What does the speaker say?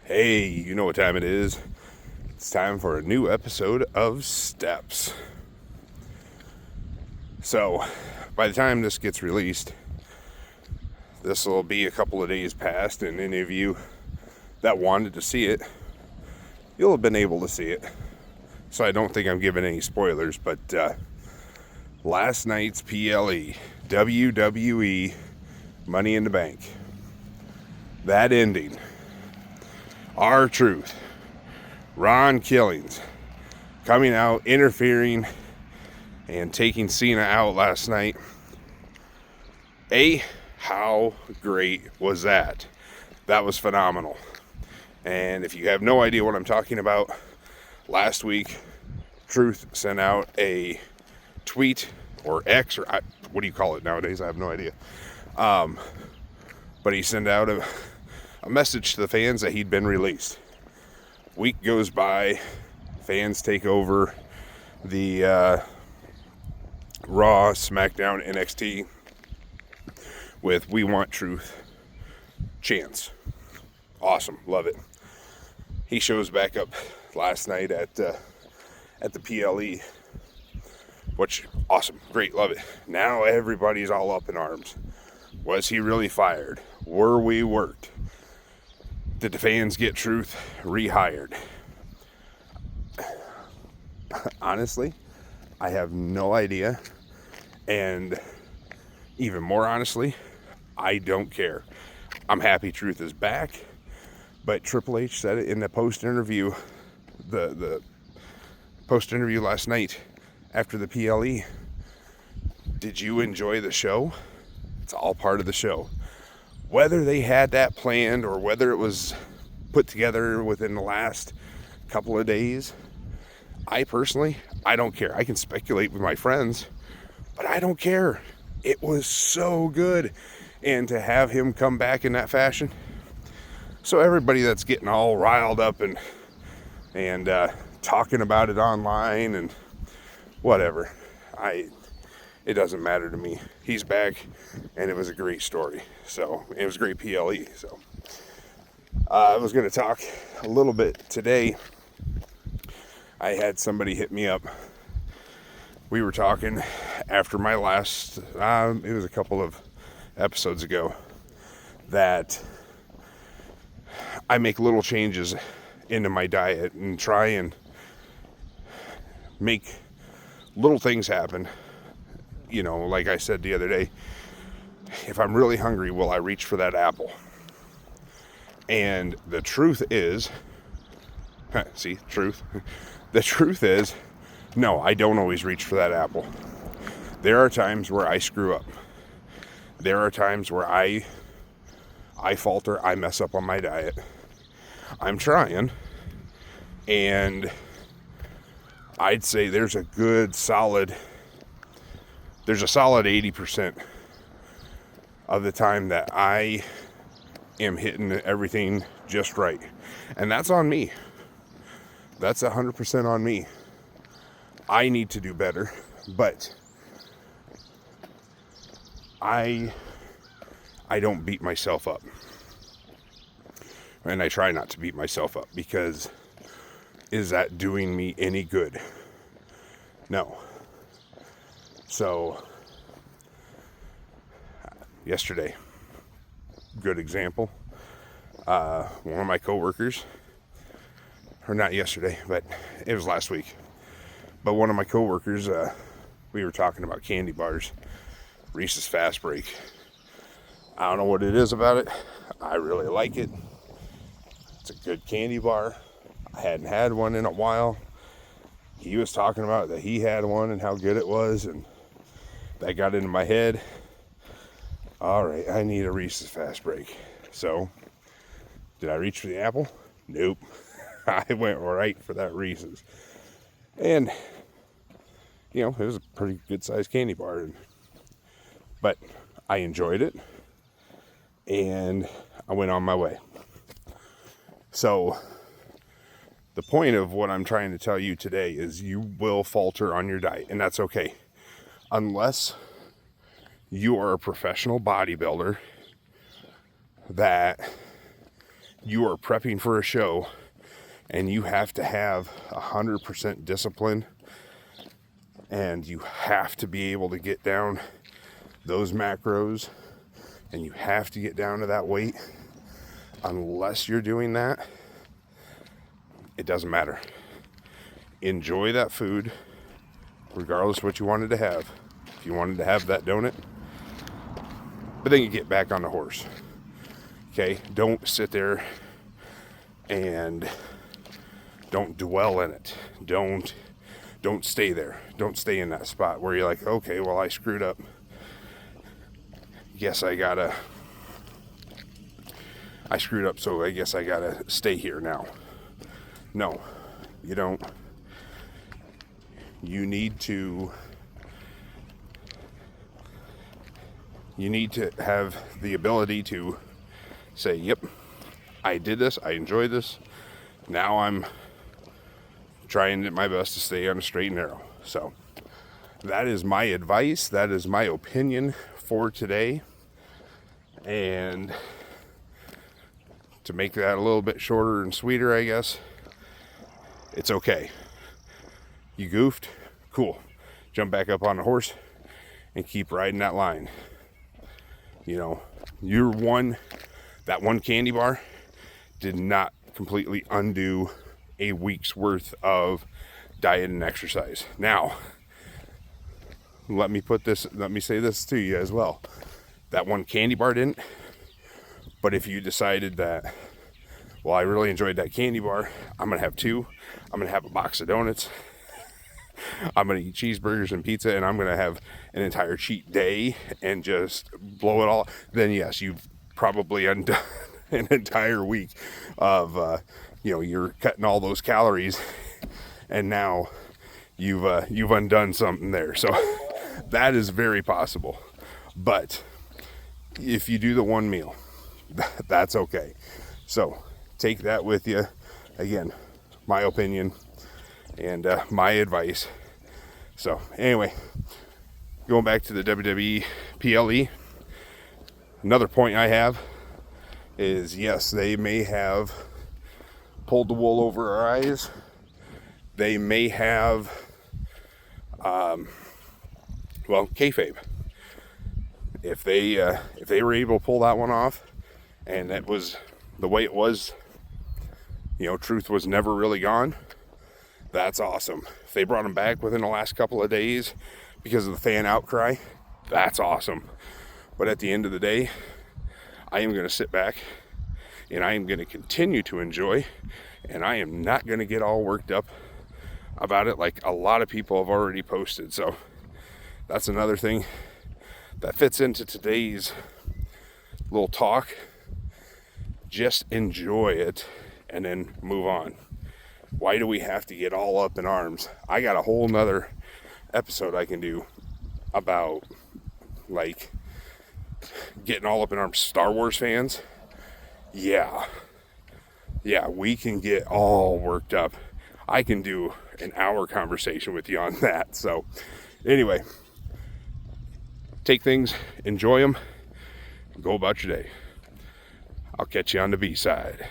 Hey, you know what time it is. It's time for a new episode of Steps. So, by the time this gets released, this will be a couple of days past, and any of you that wanted to see it, you'll have been able to see it. So I don't think I'm giving any spoilers, but last night's PLE, WWE Money in the Bank, that ending, R-Truth, Ron Killings coming out, interfering, and taking Cena out last night. How great was that? That was phenomenal. And if you have no idea what I'm talking about, last week, Truth sent out a tweet, or X, or what do you call it nowadays? I have no idea. But he sent out a message to the fans that he'd been released. Week goes by, fans take over the Raw, SmackDown, NXT with "We Want Truth" chants. Awesome, love it. He shows back up last night at the PLE, which awesome, great, love it. Now everybody's all up in arms. Was he really fired? Were we worked? Did the fans get Truth rehired? Honestly, I have no idea. And even more honestly, I don't care. I'm happy Truth is back. But Triple H said it in the post-interview, the post-interview last night after the PLE. Did you enjoy the show? It's all part of the show. Whether they had that planned or whether it was put together within the last couple of days, I don't care. I can speculate with my friends, but I don't care. It was so good. And to have him come back in that fashion. So everybody that's getting all riled up and talking about it online and whatever, it doesn't matter to me. He's back, and it was a great story. So it was a great PLE. So I was going to talk a little bit today. I had somebody hit me up. We were talking after my last, it was a couple of episodes ago, that I make little changes into my diet and try and make little things happen. You know, like I said the other day, if I'm really hungry, will I reach for that apple? And the truth is, see, truth. The truth is, no, I don't always reach for that apple. There are times where I screw up. There are times where I falter, I mess up on my diet. I'm trying, and I'd say there's a solid 80% of the time that I am hitting everything just right. And that's on me. That's 100% on me. I need to do better, but I don't beat myself up. And I try not to beat myself up, because is that doing me any good? No. So, yesterday, good example, one of my coworkers, or not yesterday, but it was last week, but one of my coworkers, we were talking about candy bars, Reese's Fast Break. I don't know what it is about it. I really like it. It's a good candy bar. I hadn't had one in a while. He was talking about that he had one and how good it was, and that got into my head. All right, I need a Reese's Fast Break. So, did I reach for the apple? Nope. I went right for that Reese's. And, you know, it was a pretty good sized candy bar. But I enjoyed it, and I went on my way. So, the point of what I'm trying to tell you today is you will falter on your diet, and that's okay. Unless you are a professional bodybuilder that you are prepping for a show and you have to have 100% discipline, and you have to be able to get down those macros, and you have to get down to that weight. Unless you're doing that, it doesn't matter. Enjoy that food regardless of what you wanted to have. If you wanted to have that donut, but then you get back on the horse. Okay, don't sit there and don't dwell in it. Don't stay there. Don't stay in that spot where you're like, okay, well, I screwed up. I screwed up, so I guess I gotta stay here now. No, you don't. You need to have the ability to say, yep, I did this, I enjoyed this, now I'm trying my best to stay on a straight and narrow. So that is my advice, that is my opinion for today. And to make that a little bit shorter and sweeter, I guess, it's okay. You goofed, cool. Jump back up on the horse and keep riding that line. You know, that one candy bar did not completely undo a week's worth of diet and exercise. Now, let me say this to you as well. That one candy bar didn't, but if you decided that, well, I really enjoyed that candy bar, I'm gonna have two, I'm gonna have a box of donuts, I'm gonna eat cheeseburgers and pizza, and I'm gonna have an entire cheat day and just blow it all, then yes, you've probably undone an entire week of you're cutting all those calories, and now you've undone something there. So that is very possible. But if you do the one meal, that's okay. So take that with you. Again, my opinion and my advice. So anyway, going back to the WWE PLE, another point I have is, yes, they may have pulled the wool over our eyes. They may have, kayfabe. If they were able to pull that one off, and that was the way it was, truth was never really gone, that's awesome. If they brought them back within the last couple of days because of the fan outcry, that's awesome. But at the end of the day, I am going to sit back and I am going to continue to enjoy, and I am not going to get all worked up about it like a lot of people have already posted. So that's another thing that fits into today's little talk. Just enjoy it and then move on. Why do we have to get all up in arms? I got a whole nother episode I can do about like getting all up in arms. Star Wars fans, yeah, we can get all worked up. I can do an hour conversation with you on that. So anyway, take things, enjoy them, go about your day. I'll catch you on the B side.